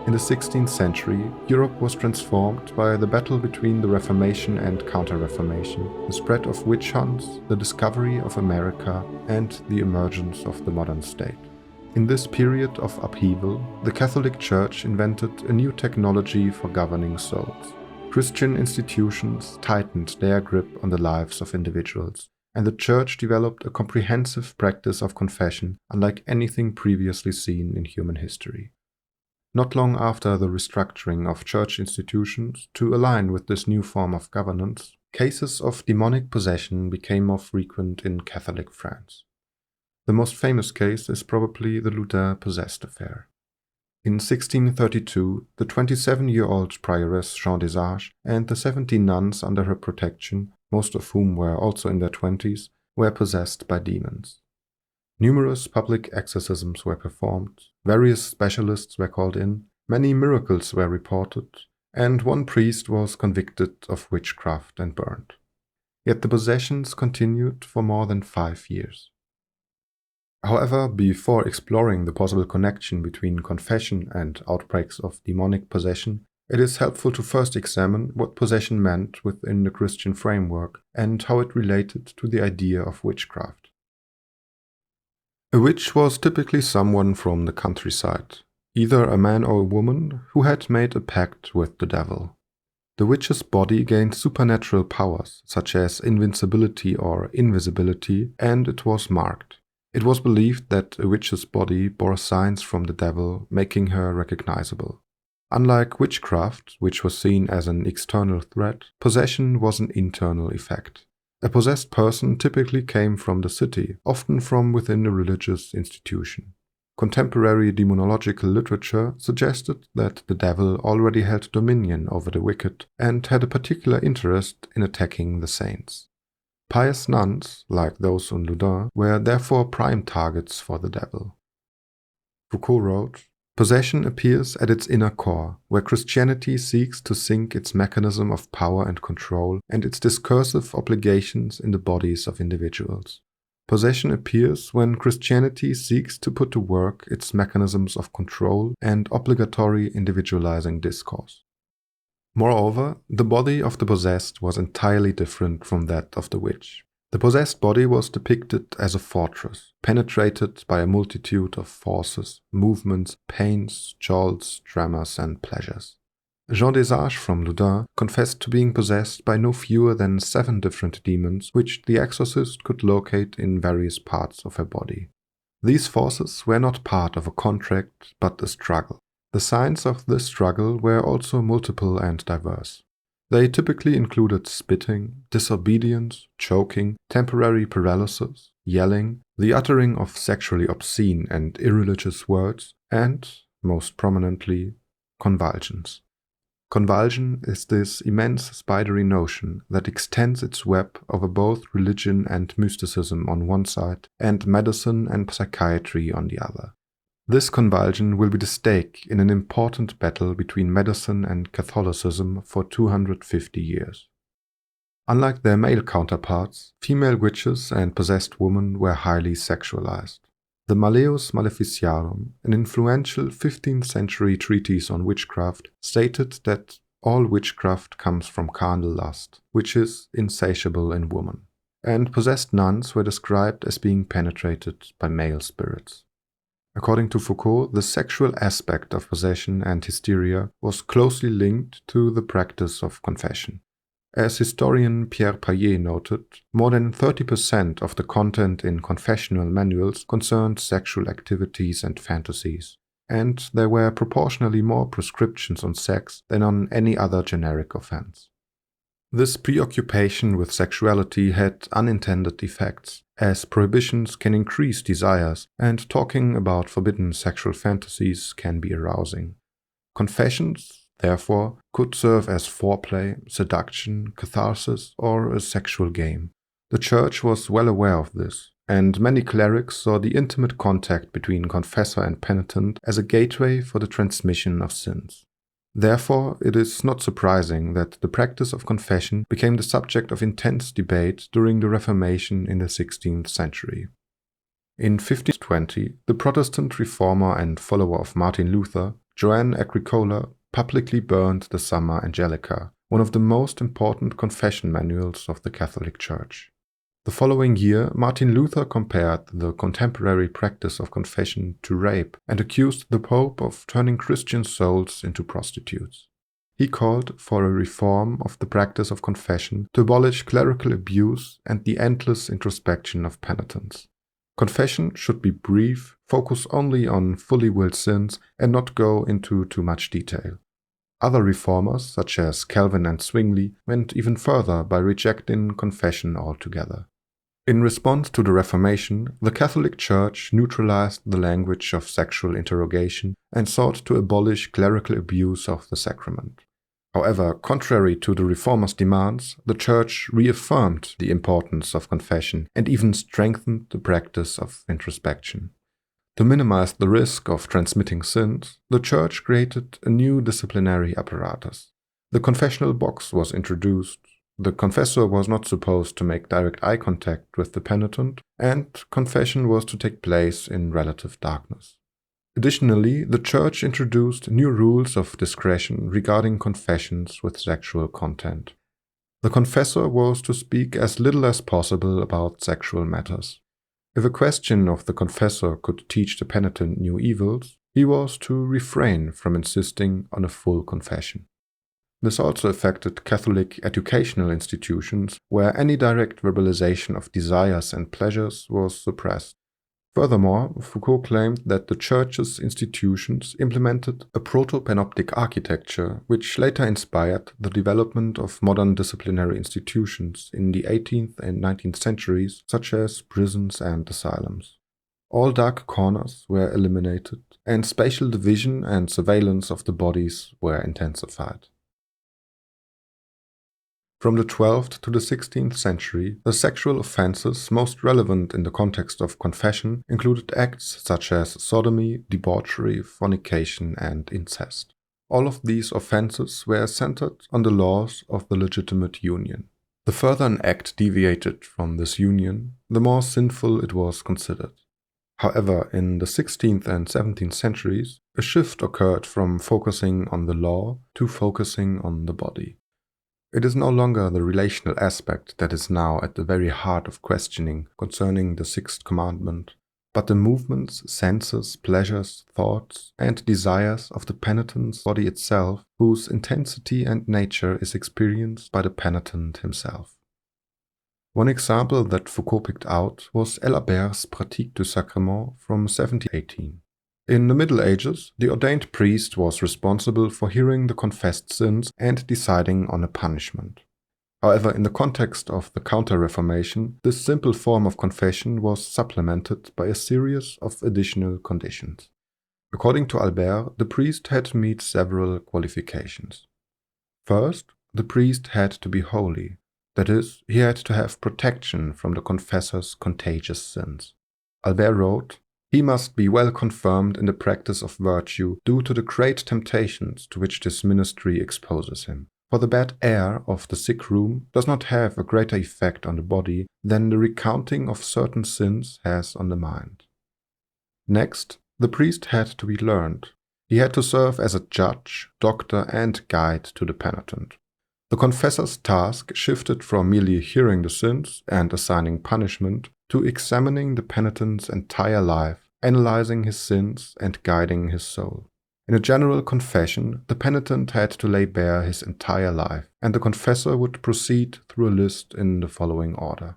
In the 16th century, Europe was transformed by the battle between the Reformation and Counter-Reformation, the spread of witch hunts, the discovery of America, and the emergence of the modern state. In this period of upheaval, the Catholic Church invented a new technology for governing souls. Christian institutions tightened their grip on the lives of individuals, and the Church developed a comprehensive practice of confession unlike anything previously seen in human history. Not long after the restructuring of church institutions to align with this new form of governance, cases of demonic possession became more frequent in Catholic France. The most famous case is probably the Loudun possessed affair. In 1632, the 27-year-old prioress Jean des Arches and the 17 nuns under her protection, most of whom were also in their 20s, were possessed by demons. Numerous public exorcisms were performed, various specialists were called in, many miracles were reported, and one priest was convicted of witchcraft and burned. Yet the possessions continued for more than 5 years. However, before exploring the possible connection between confession and outbreaks of demonic possession, it is helpful to first examine what possession meant within the Christian framework and how it related to the idea of witchcraft. A witch was typically someone from the countryside, either a man or a woman who had made a pact with the devil. The witch's body gained supernatural powers, such as invincibility or invisibility, and it was marked. It was believed that a witch's body bore signs from the devil, making her recognizable. Unlike witchcraft, which was seen as an external threat, possession was an internal effect. A possessed person typically came from the city, often from within a religious institution. Contemporary demonological literature suggested that the devil already had dominion over the wicked and had a particular interest in attacking the saints. Pious nuns, like those in Loudun, were therefore prime targets for the devil. Foucault wrote, "Possession appears at its inner core, where Christianity seeks to sink its mechanism of power and control and its discursive obligations in the bodies of individuals. Possession appears when Christianity seeks to put to work its mechanisms of control and obligatory individualizing discourse." Moreover, the body of the possessed was entirely different from that of the witch. The possessed body was depicted as a fortress, penetrated by a multitude of forces, movements, pains, jolts, tremors, and pleasures. Jean des Arches from Loudun confessed to being possessed by no fewer than 7 different demons, which the exorcist could locate in various parts of her body. These forces were not part of a contract, but a struggle. The signs of this struggle were also multiple and diverse. They typically included spitting, disobedience, choking, temporary paralysis, yelling, the uttering of sexually obscene and irreligious words, and, most prominently, convulsions. Convulsion is this immense spidery notion that extends its web over both religion and mysticism on one side and medicine and psychiatry on the other. This convulsion will be the stake in an important battle between medicine and Catholicism for 250 years. Unlike their male counterparts, female witches and possessed women were highly sexualized. The Malleus Maleficiarum, an influential 15th century treatise on witchcraft, stated that all witchcraft comes from carnal lust, which is insatiable in woman, and possessed nuns were described as being penetrated by male spirits. According to Foucault, the sexual aspect of possession and hysteria was closely linked to the practice of confession. As historian Pierre Paillet noted, more than 30% of the content in confessional manuals concerned sexual activities and fantasies, and there were proportionally more prescriptions on sex than on any other generic offense. This preoccupation with sexuality had unintended effects, as prohibitions can increase desires, and talking about forbidden sexual fantasies can be arousing. Confessions, therefore, could serve as foreplay, seduction, catharsis, or a sexual game. The Church was well aware of this, and many clerics saw the intimate contact between confessor and penitent as a gateway for the transmission of sins. Therefore, it is not surprising that the practice of confession became the subject of intense debate during the Reformation in the 16th century. In 1520, the Protestant reformer and follower of Martin Luther, Joanne Agricola publicly burned the Summa Angelica, one of the most important confession manuals of the Catholic Church. The following year, Martin Luther compared the contemporary practice of confession to rape and accused the Pope of turning Christian souls into prostitutes. He called for a reform of the practice of confession to abolish clerical abuse and the endless introspection of penitence. Confession should be brief, focus only on fully willed sins, and not go into too much detail. Other reformers, such as Calvin and Zwingli, went even further by rejecting confession altogether. In response to the Reformation, the Catholic Church neutralized the language of sexual interrogation and sought to abolish clerical abuse of the sacrament. However, contrary to the Reformers' demands, the Church reaffirmed the importance of confession and even strengthened the practice of introspection. To minimize the risk of transmitting sins, the Church created a new disciplinary apparatus. The confessional box was introduced. The confessor was not supposed to make direct eye contact with the penitent, and confession was to take place in relative darkness. Additionally, the Church introduced new rules of discretion regarding confessions with sexual content. The confessor was to speak as little as possible about sexual matters. If a question of the confessor could teach the penitent new evils, he was to refrain from insisting on a full confession. This also affected Catholic educational institutions, where any direct verbalization of desires and pleasures was suppressed. Furthermore, Foucault claimed that the Church's institutions implemented a proto-panoptic architecture, which later inspired the development of modern disciplinary institutions in the 18th and 19th centuries, such as prisons and asylums. All dark corners were eliminated, and spatial division and surveillance of the bodies were intensified. From the 12th to the 16th century, the sexual offenses most relevant in the context of confession included acts such as sodomy, debauchery, fornication, and incest. All of these offenses were centered on the laws of the legitimate union. The further an act deviated from this union, the more sinful it was considered. However, in the 16th and 17th centuries, a shift occurred from focusing on the law to focusing on the body. It is no longer the relational aspect that is now at the very heart of questioning concerning the Sixth Commandment, but the movements, senses, pleasures, thoughts, and desires of the penitent's body itself, whose intensity and nature is experienced by the penitent himself. One example that Foucault picked out was Habert's Pratique du Sacrement from 1718. In the Middle Ages, the ordained priest was responsible for hearing the confessed sins and deciding on a punishment. However, in the context of the Counter-Reformation, this simple form of confession was supplemented by a series of additional conditions. According to Habert, the priest had to meet several qualifications. First, the priest had to be holy. That is, he had to have protection from the confessor's contagious sins. Habert wrote, "He must be well confirmed in the practice of virtue due to the great temptations to which this ministry exposes him. For the bad air of the sick room does not have a greater effect on the body than the recounting of certain sins has on the mind." Next, the priest had to be learned. He had to serve as a judge, doctor, and guide to the penitent. The confessor's task shifted from merely hearing the sins and assigning punishment to examining the penitent's entire life, analyzing his sins, and guiding his soul. In a general confession, the penitent had to lay bare his entire life, and the confessor would proceed through a list in the following order.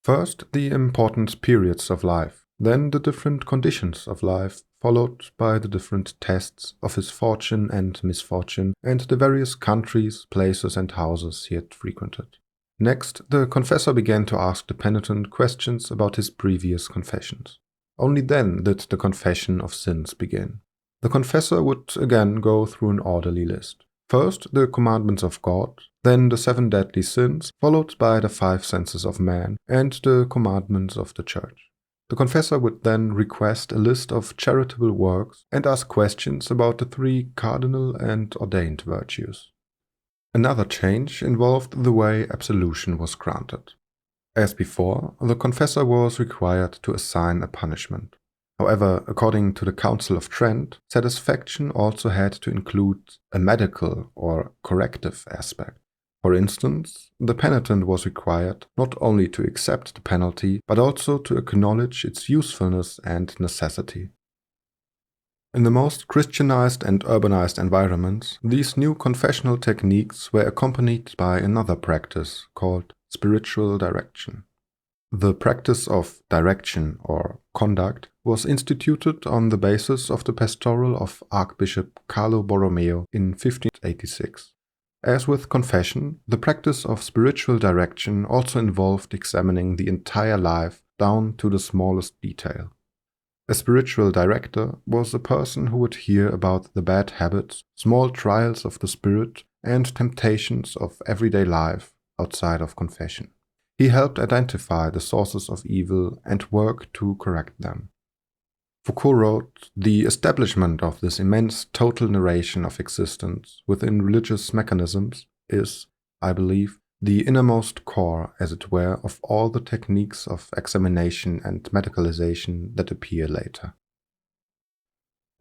First, the important periods of life, then the different conditions of life, followed by the different tests of his fortune and misfortune, and the various countries, places, and houses he had frequented. Next, the confessor began to ask the penitent questions about his previous confessions. Only then did the confession of sins begin. The confessor would again go through an orderly list. First, the commandments of God, then the 7 deadly sins, followed by the 5 senses of man and the commandments of the Church. The confessor would then request a list of charitable works and ask questions about the 3 cardinal and ordained virtues. Another change involved the way absolution was granted. As before, the confessor was required to assign a punishment. However, according to the Council of Trent, satisfaction also had to include a medical or corrective aspect. For instance, the penitent was required not only to accept the penalty, but also to acknowledge its usefulness and necessity. In the most Christianized and urbanized environments, these new confessional techniques were accompanied by another practice called spiritual direction. The practice of direction or conduct was instituted on the basis of the pastoral of Archbishop Carlo Borromeo in 1586. As with confession, the practice of spiritual direction also involved examining the entire life down to the smallest detail. A spiritual director was a person who would hear about the bad habits, small trials of the spirit, and temptations of everyday life outside of confession. He helped identify the sources of evil and work to correct them. Foucault wrote, "The establishment of this immense total narration of existence within religious mechanisms is, I believe, the innermost core, as it were, of all the techniques of examination and medicalization that appear later."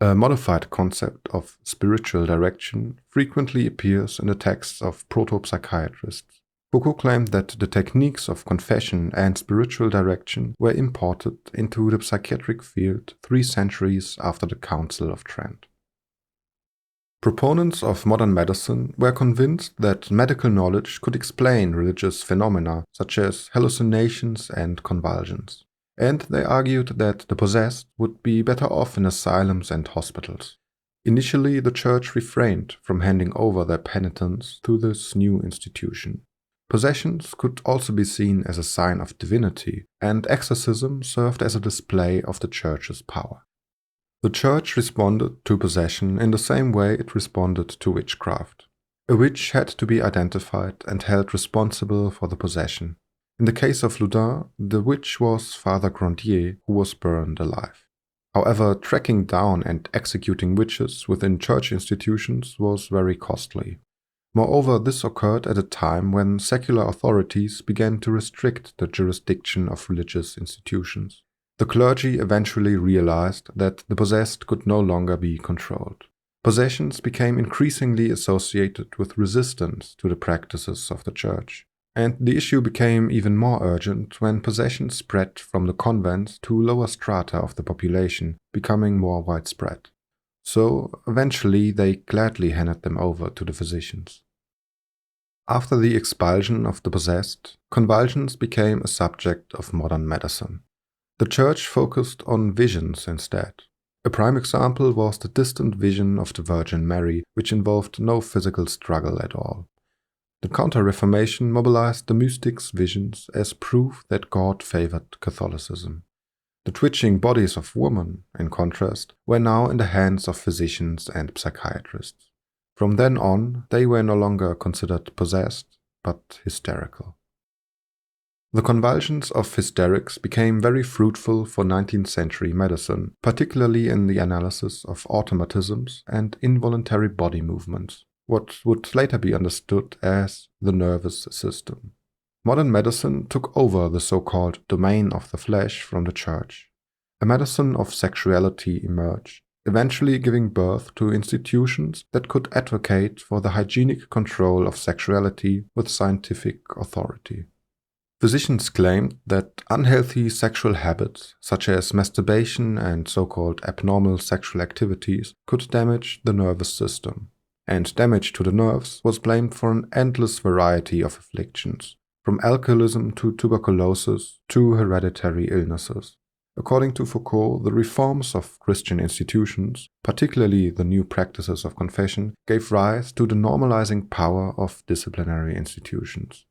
A modified concept of spiritual direction frequently appears in the texts of proto-psychiatrists. Foucault claimed that the techniques of confession and spiritual direction were imported into the psychiatric field 3 centuries after the Council of Trent. Proponents of modern medicine were convinced that medical knowledge could explain religious phenomena such as hallucinations and convulsions, and they argued that the possessed would be better off in asylums and hospitals. Initially, the Church refrained from handing over their penitents to this new institution. Possessions could also be seen as a sign of divinity, and exorcism served as a display of the Church's power. The Church responded to possession in the same way it responded to witchcraft. A witch had to be identified and held responsible for the possession. In the case of Loudun, the witch was Father Grandier, who was burned alive. However, tracking down and executing witches within church institutions was very costly. Moreover, this occurred at a time when secular authorities began to restrict the jurisdiction of religious institutions. The clergy eventually realized that the possessed could no longer be controlled. Possessions became increasingly associated with resistance to the practices of the Church, and the issue became even more urgent when possession spread from the convents to lower strata of the population, becoming more widespread. So, eventually, they gladly handed them over to the physicians. After the expulsion of the possessed, convulsions became a subject of modern medicine. The Church focused on visions instead. A prime example was the distant vision of the Virgin Mary, which involved no physical struggle at all. The Counter-Reformation mobilized the mystics' visions as proof that God favored Catholicism. The twitching bodies of women, in contrast, were now in the hands of physicians and psychiatrists. From then on, they were no longer considered possessed, but hysterical. The convulsions of hysterics became very fruitful for 19th century medicine, particularly in the analysis of automatisms and involuntary body movements, what would later be understood as the nervous system. Modern medicine took over the so-called domain of the flesh from the Church. A medicine of sexuality emerged, eventually giving birth to institutions that could advocate for the hygienic control of sexuality with scientific authority. Physicians claimed that unhealthy sexual habits, such as masturbation and so-called abnormal sexual activities, could damage the nervous system, and damage to the nerves was blamed for an endless variety of afflictions, from alcoholism to tuberculosis to hereditary illnesses. According to Foucault, the reforms of Christian institutions, particularly the new practices of confession, gave rise to the normalizing power of disciplinary institutions.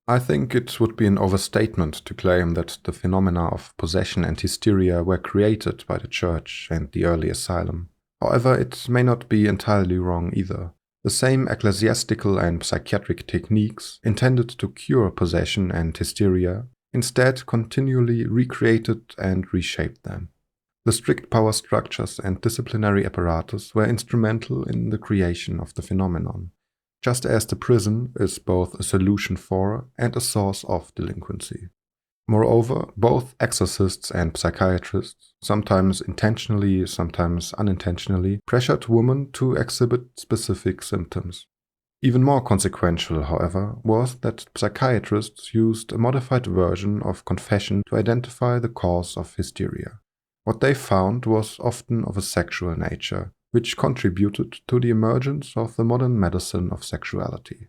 I think it would be an overstatement to claim that the phenomena of possession and hysteria were created by the Church and the early asylum. However, it may not be entirely wrong either. The same ecclesiastical and psychiatric techniques intended to cure possession and hysteria instead continually recreated and reshaped them. The strict power structures and disciplinary apparatus were instrumental in the creation of the phenomenon, just as the prison is both a solution for and a source of delinquency. Moreover, both exorcists and psychiatrists sometimes intentionally, sometimes unintentionally, pressured women to exhibit specific symptoms. Even more consequential, however, was that psychiatrists used a modified version of confession to identify the cause of hysteria. What they found was often of a sexual nature, which contributed to the emergence of the modern medicine of sexuality.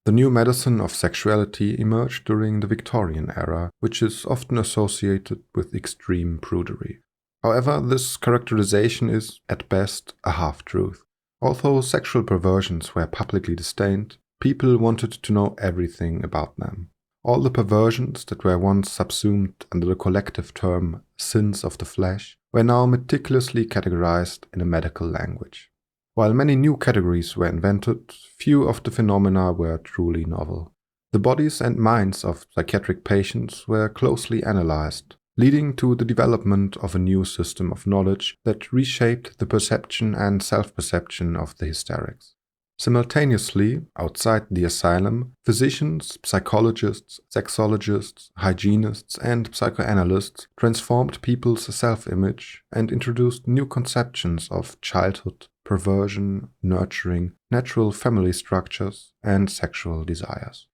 The new medicine of sexuality emerged during the Victorian era, which is often associated with extreme prudery. However, this characterization is, at best, a half-truth. Although sexual perversions were publicly disdained, people wanted to know everything about them. All the perversions that were once subsumed under the collective term sins of the flesh were now meticulously categorized in a medical language. While many new categories were invented, few of the phenomena were truly novel. The bodies and minds of psychiatric patients were closely analyzed, leading to the development of a new system of knowledge that reshaped the perception and self-perception of the hysterics. Simultaneously, outside the asylum, physicians, psychologists, sexologists, hygienists, and psychoanalysts transformed people's self-image and introduced new conceptions of childhood, perversion, nurturing, natural family structures, and sexual desires.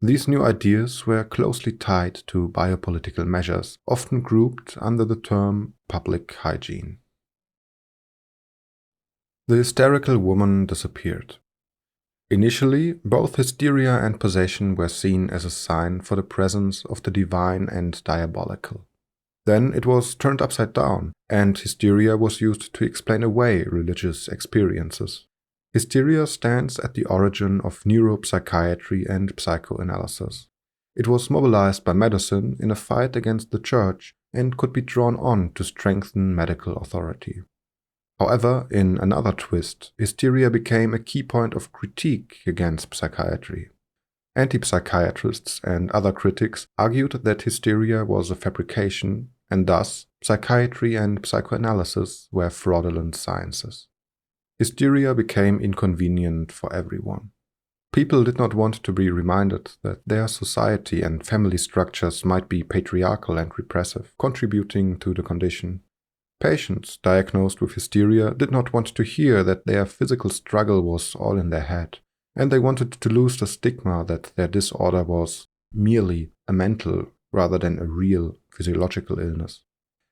These new ideas were closely tied to biopolitical measures, often grouped under the term public hygiene. The hysterical woman disappeared. Initially, both hysteria and possession were seen as a sign for the presence of the divine and diabolical. Then it was turned upside down, and hysteria was used to explain away religious experiences. Hysteria stands at the origin of neuropsychiatry and psychoanalysis. It was mobilized by medicine in a fight against the church and could be drawn on to strengthen medical authority. However, in another twist, hysteria became a key point of critique against psychiatry. Anti-psychiatrists and other critics argued that hysteria was a fabrication, and thus psychiatry and psychoanalysis were fraudulent sciences. Hysteria became inconvenient for everyone. People did not want to be reminded that their society and family structures might be patriarchal and repressive, contributing to the condition. Patients diagnosed with hysteria did not want to hear that their physical struggle was all in their head, and they wanted to lose the stigma that their disorder was merely a mental rather than a real physiological illness.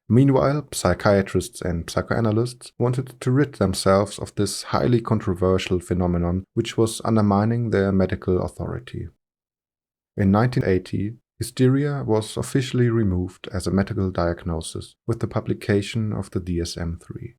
Meanwhile, psychiatrists and psychoanalysts wanted to rid themselves of this highly controversial phenomenon which was undermining their medical authority. In 1980, hysteria was officially removed as a medical diagnosis with the publication of the DSM-3.